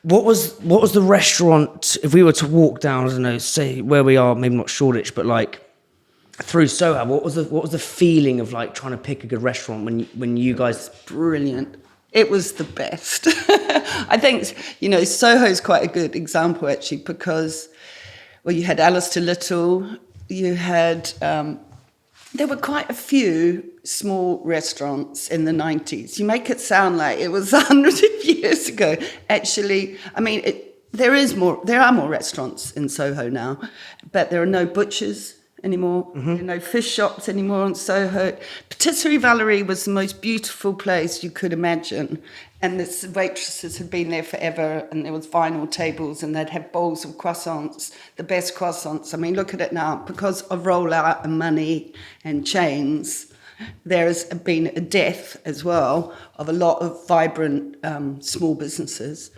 What was the restaurant, if we were to walk down, I don't know, say where we are, maybe not Shoreditch, but like through Soho, what was the feeling of like trying to pick a good restaurant when you guys... Brilliant. It was the best. I think, Soho's quite a good example actually because, well, you had Alistair Little, you had, there were quite a few small restaurants in the 90s. You make it sound like it was hundreds of years ago. Actually, I mean, there are more restaurants in Soho now, but there are no butchers anymore. There are no fish shops anymore in Soho. Patisserie Valerie was the most beautiful place you could imagine. And the waitresses had been there forever, and there was vinyl tables, and they'd have bowls of croissants, the best croissants. I mean, look at it now. Because of rollout and money and chains, there has been a death as well of a lot of vibrant small businesses.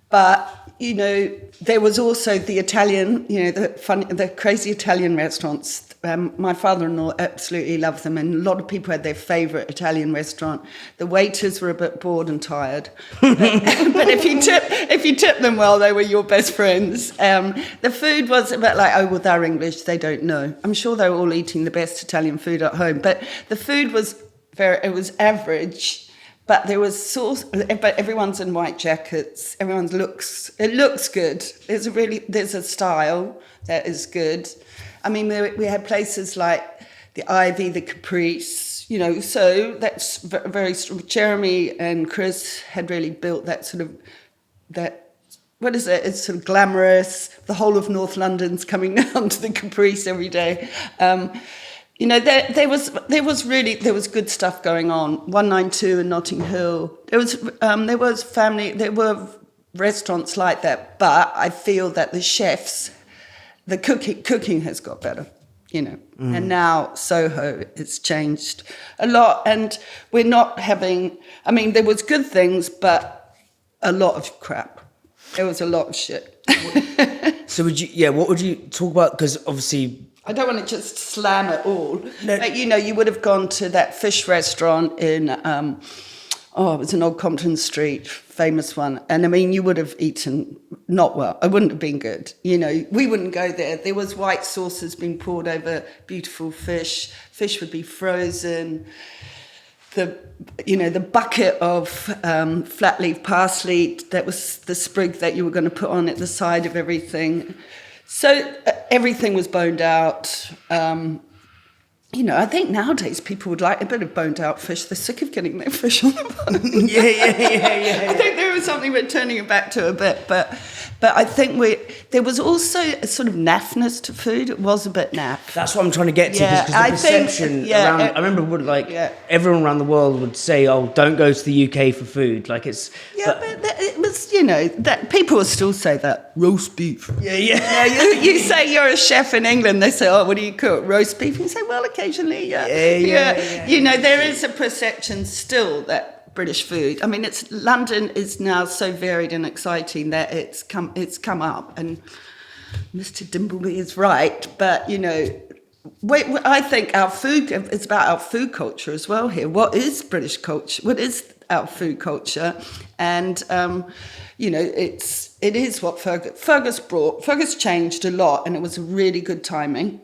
But, there was also the Italian, the crazy Italian restaurants. My father-in-law absolutely loved them, and a lot of people had their favourite Italian restaurant. The waiters were a bit bored and tired, but if you tip them well, they were your best friends. The food was a bit like, well, they're English, they don't know. I'm sure they were all eating the best Italian food at home, but the food was it was average. But there was sauce. But everyone's in white jackets. It looks good. There's a style that is good. I mean, we had places like the Ivy, the Caprice. So that's very. Jeremy and Chris had really built that sort of that. What is it? It's sort of glamorous. The whole of North London's coming down to the Caprice every day. There was good stuff going on. 192 in Notting Hill. There were restaurants like that, but I feel that the chefs, the cooking has got better, And now Soho, it's changed a lot, and we're not having. I mean, there was good things, but a lot of crap. There was a lot of shit. So what would you talk about? Because obviously, I don't want to just slam it all. No. But, you would have gone to that fish restaurant in, it was in Old Compton Street, famous one. And, I mean, you would have eaten not well. It wouldn't have been good. We wouldn't go there. There was white sauces being poured over beautiful fish. Fish would be frozen. The bucket of flat leaf parsley, that was the sprig that you were going to put on at the side of everything. So everything was boned out. I think nowadays people would like a bit of boned out fish. They're sick of getting their fish on the bottom. Yeah. I think there was something we're turning it back to a bit, but I think there was also a sort of naffness to food. It was a bit naff. That's what I'm trying to get to, because the perception around. I remember everyone around the world would say, "Oh, don't go to the UK for food." Like it's. Yeah, but it was, that people will still say that roast beef. Yeah. You say you're a chef in England, they say, "Oh, what do you cook? Roast beef?" And you say, "Well, occasionally, yeah." There is a perception still that British food. I mean, London is now so varied and exciting that it's come up, and Mr. Dimbleby is right. But I think our food. It's about our food culture as well here. What is British culture? What is our food culture? And it is what Fergus brought. Fergus changed a lot, and it was really good timing.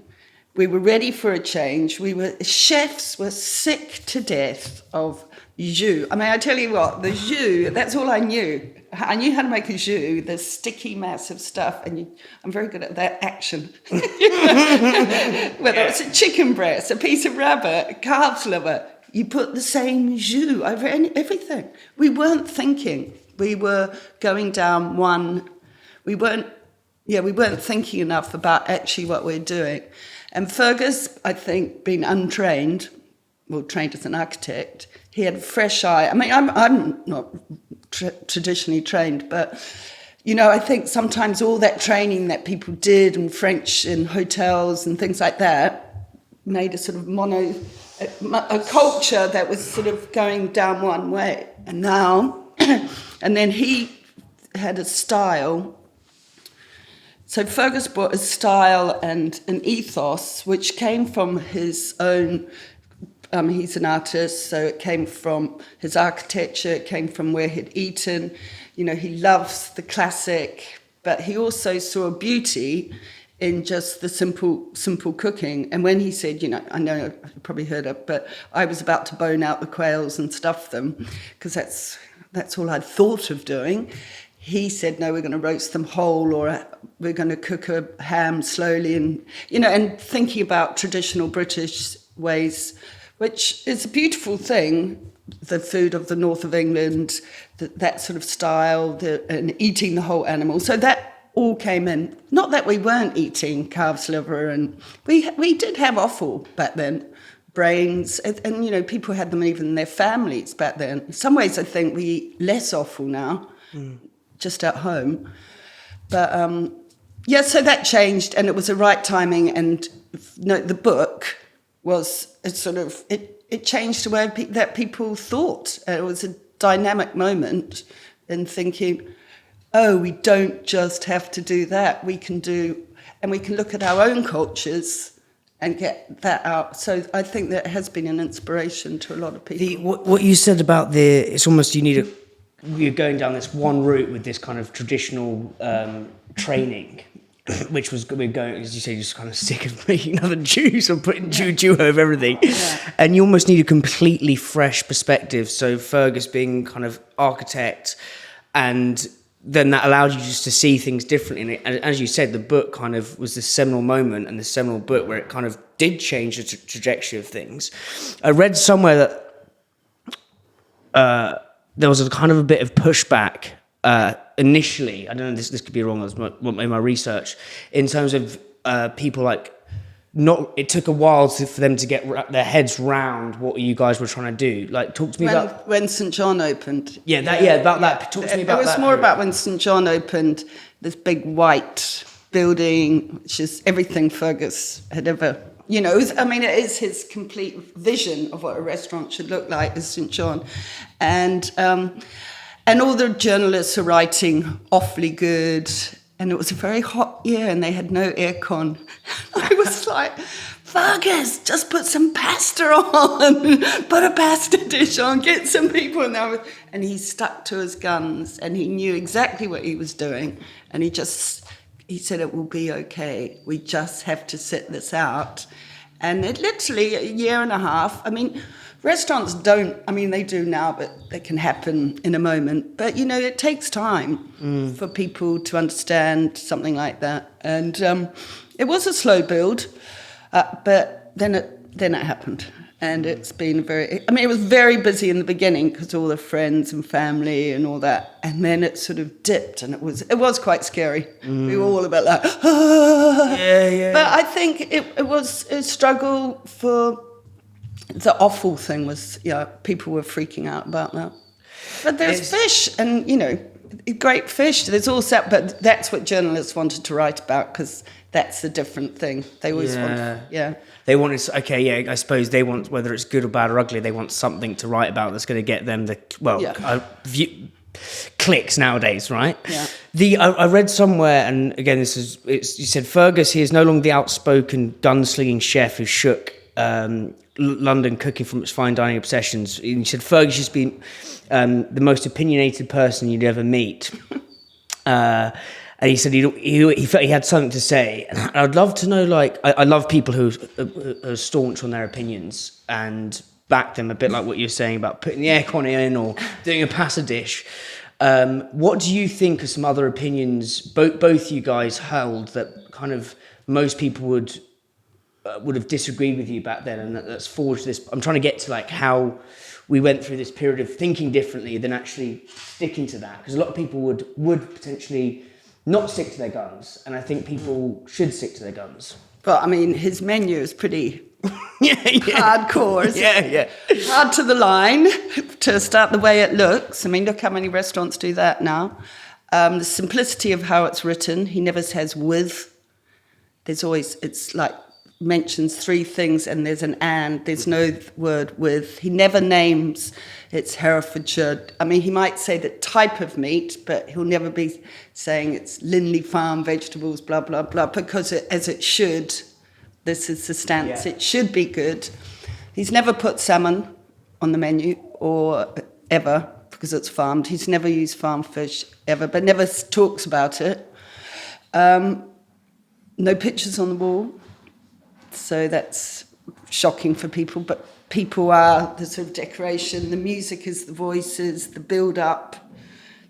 We were ready for a change. Chefs were sick to death of jus. I mean, I tell you what, the jus, that's all I knew. I knew how to make a jus, the sticky, massive stuff, and I'm very good at that action. Whether it's a chicken breast, a piece of rabbit, a calf's liver, you put the same jus over everything. We weren't thinking. We were going down one. We weren't thinking enough about actually what we're doing. And Fergus, I think, being untrained, trained as an architect, he had a fresh eye. I mean, I'm not traditionally trained, but, I think sometimes all that training that people did in French in hotels and things like that made a sort of a culture that was sort of going down one way. And now, and then he had a style. So Fergus brought a style and an ethos which came from his own. He's an artist, so it came from his architecture. It came from where he'd eaten. you know, he loves the classic, but he also saw a beauty in just the simple cooking. And when he said, you know, I know I've probably heard it, but I was about to bone out the quails and stuff them, because that's all I'd thought of doing. He said, no, we're going to roast them whole, or we're going to cook a ham slowly, and, you know, and thinking about traditional British ways, which is a beautiful thing, the food of the north of England, that sort of style, and eating the whole animal. So that all came in. Not that we weren't eating calf's liver, and we did have offal back then, brains, and you know, people had them even in their families back then. In some ways, I think we eat less offal now, just at home. But yeah, so that changed, and it was the right timing. And the book was it changed the way that people thought. It was a dynamic moment in thinking, oh, we don't just have to do that. We can look at our own cultures and get that out. So I think that has been an inspiration to a lot of people. What you said about it's almost you're going down this one route with this kind of traditional training, which was we're going, as you say, just kind of sick of making another juice or putting juju over everything. Yeah. And you almost need a completely fresh perspective. So Fergus being kind of architect, and then that allowed you just to see things differently. And as you said, the book kind of was this seminal moment and the seminal book where it kind of did change the trajectory of things. I read somewhere that there was a kind of a bit of pushback initially. I don't know, this could be wrong, that's in my research, in terms of people like, it took a while for them to get their heads round what you guys were trying to do. Like, talk to me about when St John opened. About that. Talk to me about that. It was more about when St John opened, this big white building, which is everything Fergus had ever, you know. It is his complete vision of what a restaurant should look like, is St John, and all the journalists are writing awfully good. And it was a very hot year, and they had no aircon. I was like, Fergus, just put some pasta on, put a pasta dish on, get some people in there. And he stuck to his guns, and he knew exactly what he was doing. And he said, it will be okay. We just have to sit this out. And it literally, a year and a half, restaurants they do now, but they can happen in a moment. But, you know, it takes time for people to understand something like that. And it was a slow build, but then it happened. And it's been it was very busy in the beginning because all the friends and family and all that. And then it sort of dipped, and it was quite scary. We were all a bit like, Yeah. But I think it was a struggle for... The offal thing was, people were freaking out about that. But there's fish, and, you know, great fish. There's all that, but that's what journalists wanted to write about, because that's a different thing. They always want, They want I suppose they want, whether it's good or bad or ugly, they want something to write about that's going to get them clicks nowadays, right? Yeah. I read somewhere, and again, you said Fergus, he is no longer the outspoken gunslinging chef who shook London cooking from its fine dining obsessions. You said Fergus has been the most opinionated person you'd ever meet. And he said he felt he had something to say. And I'd love to know, like, I love people who are staunch on their opinions and back them, a bit like what you're saying about putting the aircon in or doing a pasta dish. What do you think are some other opinions both you guys held that kind of most people would have disagreed with you back then, and that's forged this? I'm trying to get to like how we went through this period of thinking differently than actually sticking to that, because a lot of people would potentially not stick to their guns, and I think people should stick to their guns. But his menu is pretty hardcore. Hard to the line to start the way it looks. Look how many restaurants do that now. The simplicity of how it's written. He never says with. There's always, it's like mentions three things and there's an and. There's no word with. He never names it's Herefordshire. He might say the type of meat, but he'll never be saying it's Linley Farm vegetables, blah, blah, blah, because as it should. This is the stance. Yeah. It should be good. He's never put salmon on the menu, or ever, because it's farmed. He's never used farm fish ever, but never talks about it. No pictures on the wall, so that's shocking for people, but people are the sort of decoration, the music is the voices, the build-up,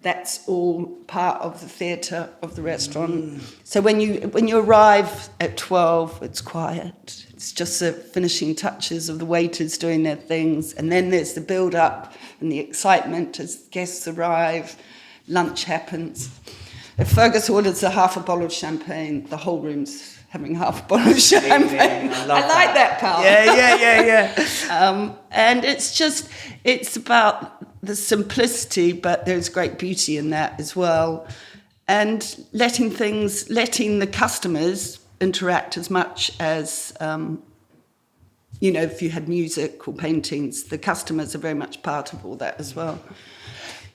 that's all part of the theatre of the restaurant. So when you arrive at 12, it's quiet. It's just the finishing touches of the waiters doing their things, and then there's the build-up and the excitement as guests arrive, lunch happens. If Fergus orders a half a bottle of champagne, the whole room's having half a bottle of champagne. I like that part. Yeah. And it's about the simplicity, but there's great beauty in that as well. And letting the customers interact as much as, if you had music or paintings, the customers are very much part of all that as well.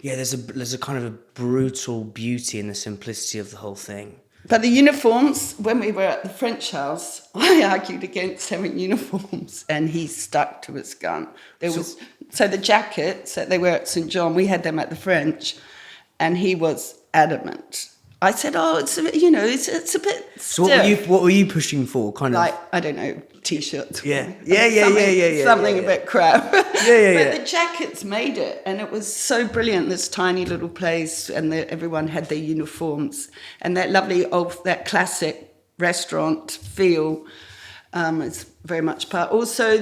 Yeah, there's a kind of a brutal beauty in the simplicity of the whole thing. But the uniforms, when we were at the French house, I argued against having uniforms, and he stuck to his gun. So the jackets that they wear at St. John, we had them at the French, and he was adamant. I said, it's a bit stiff. So what were you pushing for? Kind of like, I don't know, t-shirts. Yeah. Something a bit crap. But the jackets made it, and it was so brilliant. This tiny little place, and everyone had their uniforms, and that that classic restaurant feel is very much part. Also,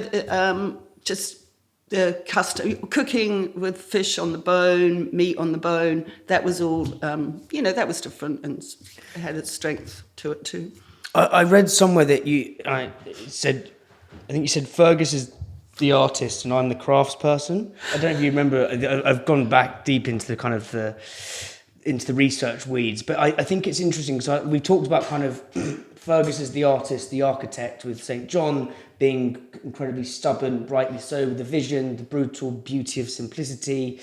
just the cooking with fish on the bone, meat on the bone. That was all, that was different and had its strength to it too. I read somewhere that I think you said Fergus is the artist and I'm the crafts person. I don't know if you remember. I've gone back deep into the kind of into the research weeds, but I think it's interesting because we talked about kind of Fergus as the artist, the architect, with St. John being incredibly stubborn, rightly so, with the vision, the brutal beauty of simplicity.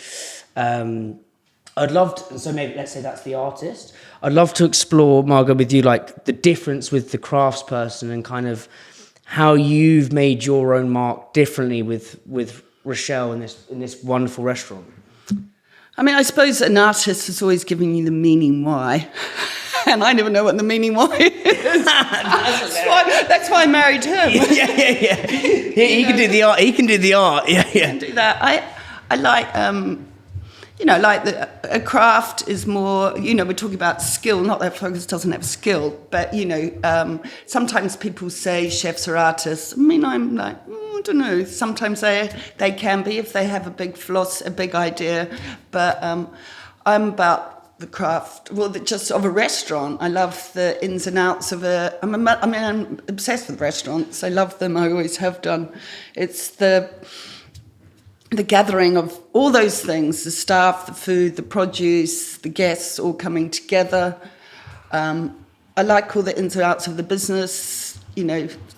I'd love to, so maybe let's say that's the artist. I'd love to explore, Margot, with you, like the difference with the craftsperson and kind of how you've made your own mark differently with Rochelle in this wonderful restaurant. I mean, I suppose an artist is always giving you the meaning why. And I never know what the meaning why is. That's why I married him. Yeah. He can do the art. He can do the art. Yeah. Can do that. I like, a craft is more, we're talking about skill, not that Fergus doesn't have skill, but, sometimes people say chefs are artists. I mean, I'm like, I don't know. Sometimes they can be if they have a big idea, but I'm about the craft, just of a restaurant. I love the ins and outs of I'm obsessed with restaurants. I love them. I always have done. It's the gathering of all those things, the staff, the food, the produce, the guests all coming together. I like all the ins and outs of the business,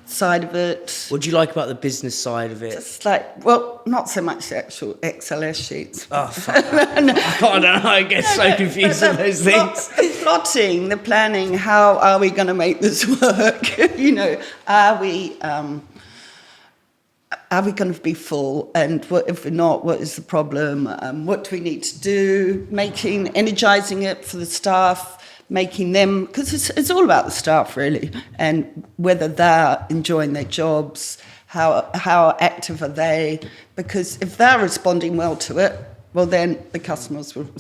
side of it. What do you like about the business side of it? Just not so much the actual XLS sheets. Oh, fuck. I don't know, I get so confused with those things. The plotting, the planning, how are we going to make this work? Are we going to be full? And if we're not, what is the problem? What do we need to do? Energizing it for the staff, making them, because it's all about the staff really, and whether they're enjoying their jobs, how active are they? Because if they're responding well to it, well then the customers will